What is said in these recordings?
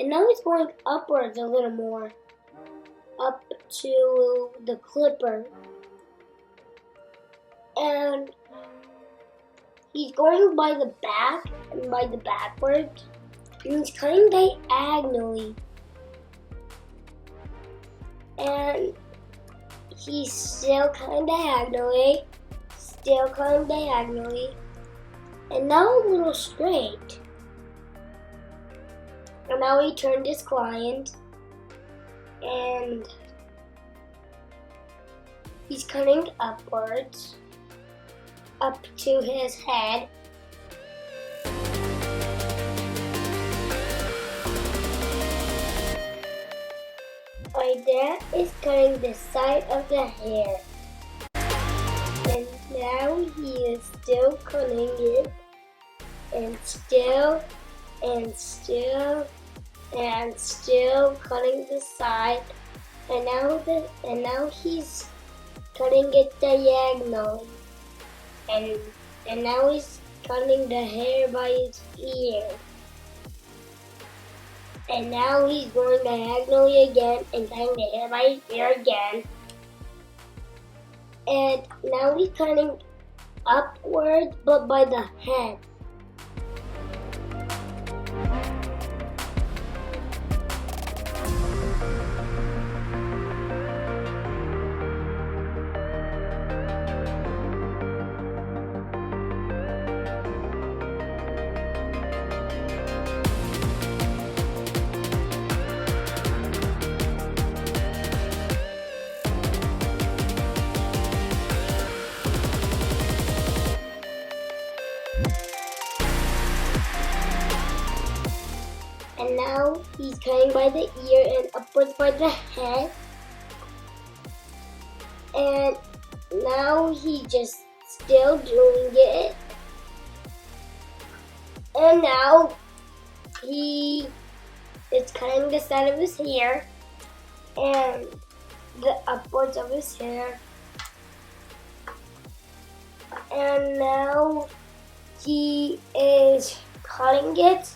And now he's going upwards a little more, up to the clipper. And he's going by the back and by the backwards. And he's cutting diagonally. And he's still cutting diagonally. Still cutting diagonally. And now a little straight. And now he turned his client. And he's cutting upwards. Up to his head. My dad is cutting the side of the hair. And now he is still cutting it. And still, and still, and still cutting the side. And now he's cutting it diagonally. And now he's cutting the hair by his ear. And now he's going diagonally again and cutting the hair by his ear again. And now he's cutting upward but by the head. And now he's cutting by the ear and upwards by the head. And now he's just still doing it. And now he is cutting the side of his hair and the upwards of his hair. And now he is cutting it.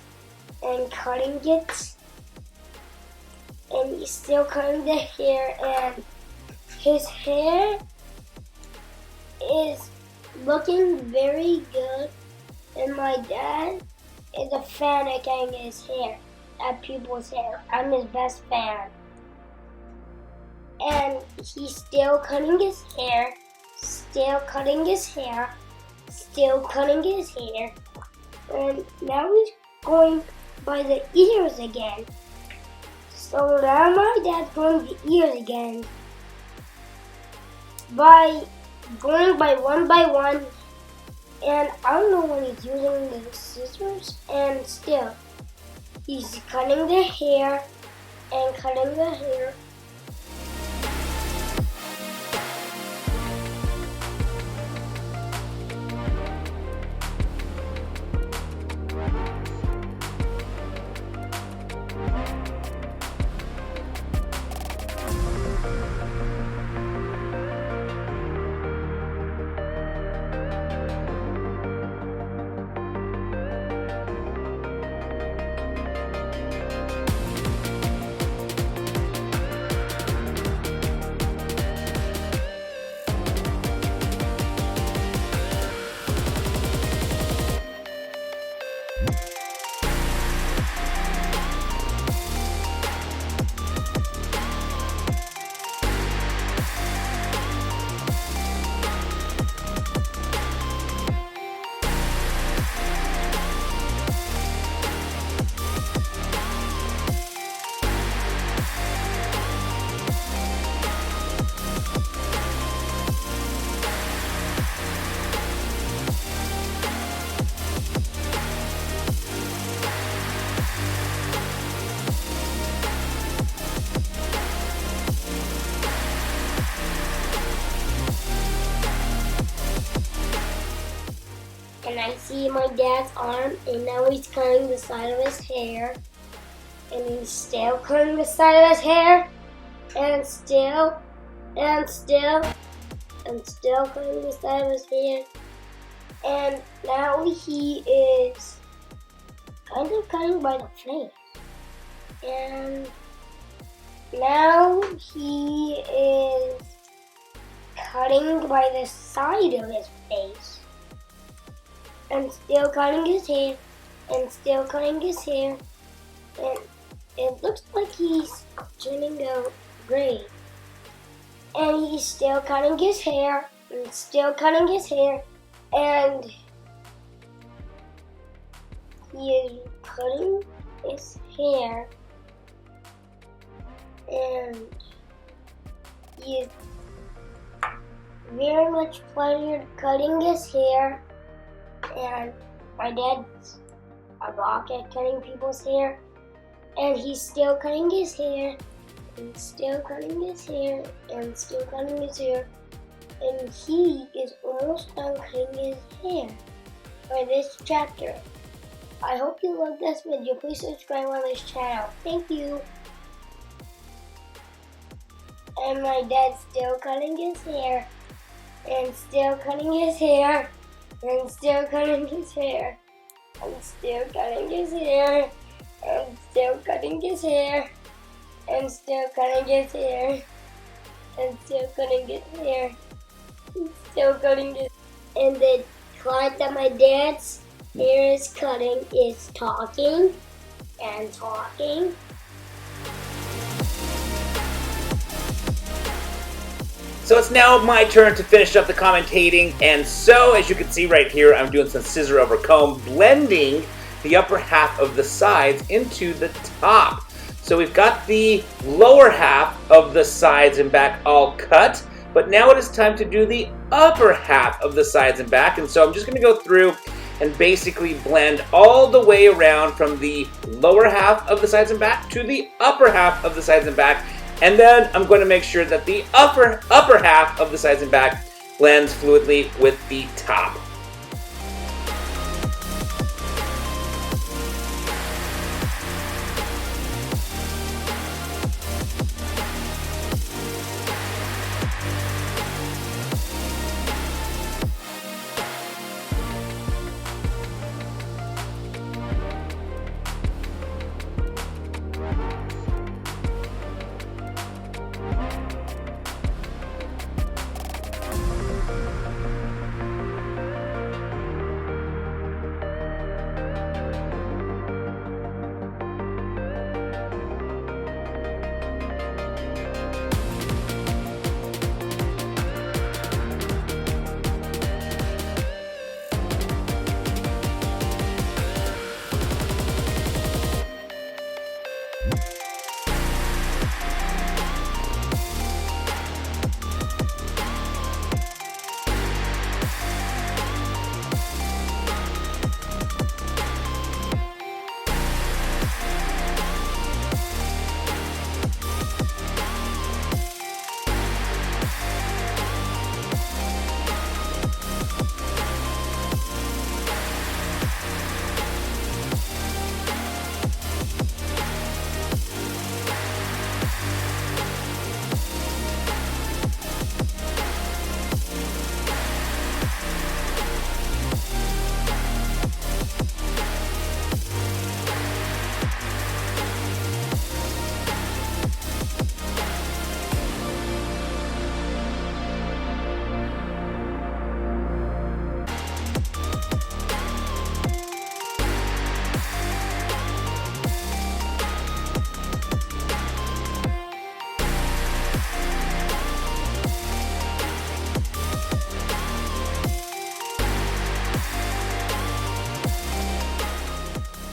And cutting it, and he's still cutting the hair, and his hair is looking very good, and my dad is a fan at cutting his hair, at people's hair. I'm his best fan. And he's still cutting his hair, still cutting his hair, still cutting his hair, and now he's going by the ears again. So now my dad's going the ears again. By going by one. And I don't know when he's using the scissors. And still, he's cutting the hair and cutting the hair. And I see my dad's arm, and now he's cutting the side of his hair. And he's still cutting the side of his hair. And still cutting the side of his hair. And now he is kind of cutting by the face. And now he is cutting by the side of his face. And still cutting his hair. And still cutting his hair. And it looks like he's turning out gray. And he's still cutting his hair. And still cutting his hair. And he is cutting his hair. And he is very much pleasured cutting his hair. And my dad's a rock at cutting people's hair. And he's still cutting his hair. And still cutting his hair. And still cutting his hair. And he is almost done cutting his hair for this chapter. I hope you loved this video. Please subscribe on this channel. Thank you. And my dad's still cutting his hair. And still cutting his hair. And still cutting his hair. And still cutting his hair. And still cutting his hair. And still cutting his hair. And still cutting his hair. And still cutting his. And the client that my dad's hair is cutting is talking and talking. So it's now my turn to finish up the commentating, and so as you can see right here, I'm doing some scissor over comb, blending the upper half of the sides into the top. So we've got the lower half of the sides and back all cut, but now it is time to do the upper half of the sides and back, and so I'm just going to go through and basically blend all the way around from the lower half of the sides and back to the upper half of the sides and back. And then I'm going to make sure that the upper half of the sides and back blends fluidly with the top.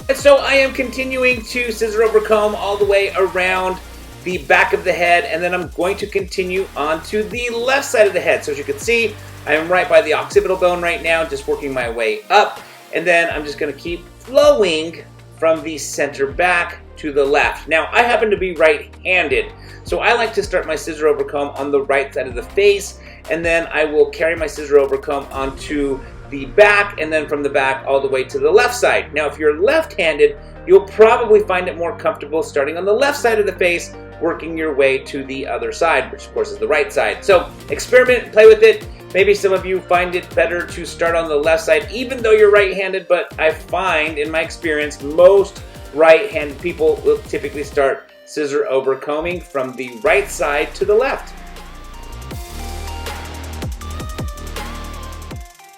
And so I am continuing to scissor over comb all the way around the back of the head, and then I'm going to continue on to the left side of the head. So as you can see, I am right by the occipital bone right now, just working my way up, and then I'm just going to keep flowing from the center back to the left. Now, I happen to be right-handed, so I like to start my scissor over comb on the right side of the face, and then I will carry my scissor over comb onto the back, and then from the back all the way to the left side. Now, if you're left-handed, you'll probably find it more comfortable starting on the left side of the face, working your way to the other side, which of course is the right side. So experiment, play with it. Maybe some of you find it better to start on the left side, even though you're right-handed, but I find, in my experience, most right-handed people will typically start scissor over combing from the right side to the left.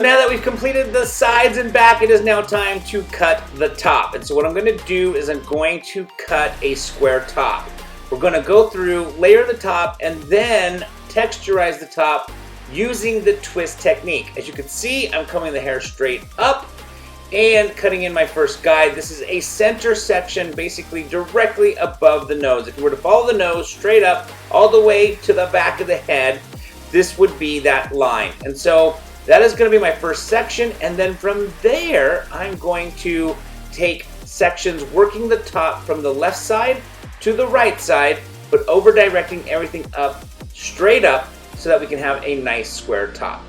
Now that we've completed the sides and back, it is now time to cut the top. And so what I'm going to do is I'm going to cut a square top. We're going to go through, layer the top, and then texturize the top using the twist technique. As you can see, I'm combing the hair straight up and cutting in my first guide. This is a center section, basically directly above the nose. If you were to follow the nose straight up all the way to the back of the head, this would be that line. And so that is going to be my first section, and then from there, I'm going to take sections working the top from the left side to the right side, but over directing everything up, straight up, so that we can have a nice square top.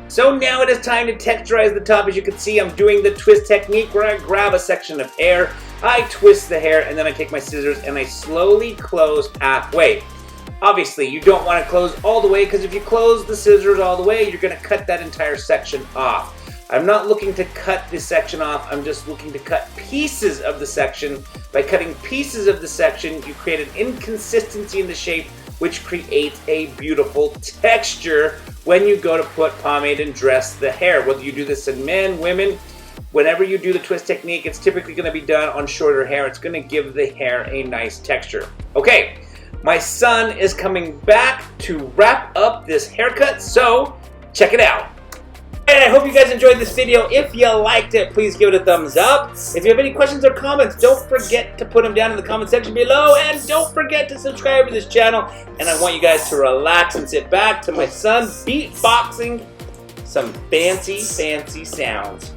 So now it is time to texturize the top. As you can see, I'm doing the twist technique where I grab a section of hair, I twist the hair, and then I take my scissors and I slowly close halfway. Obviously, you don't want to close all the way, because if you close the scissors all the way, you're going to cut that entire section off. I'm not looking to cut this section off, I'm just looking to cut pieces of the section. By cutting pieces of the section, you create an inconsistency in the shape, which creates a beautiful texture when you go to put pomade and dress the hair. Whether you do this in men, women, whenever you do the twist technique, it's typically going to be done on shorter hair. It's going to give the hair a nice texture. Okay. My son is coming back to wrap up this haircut, so check it out. And I hope you guys enjoyed this video. If you liked it, please give it a thumbs up. If you have any questions or comments, don't forget to put them down in the comment section below. And don't forget to subscribe to this channel. And I want you guys to relax and sit back to my son beatboxing some fancy, fancy sounds.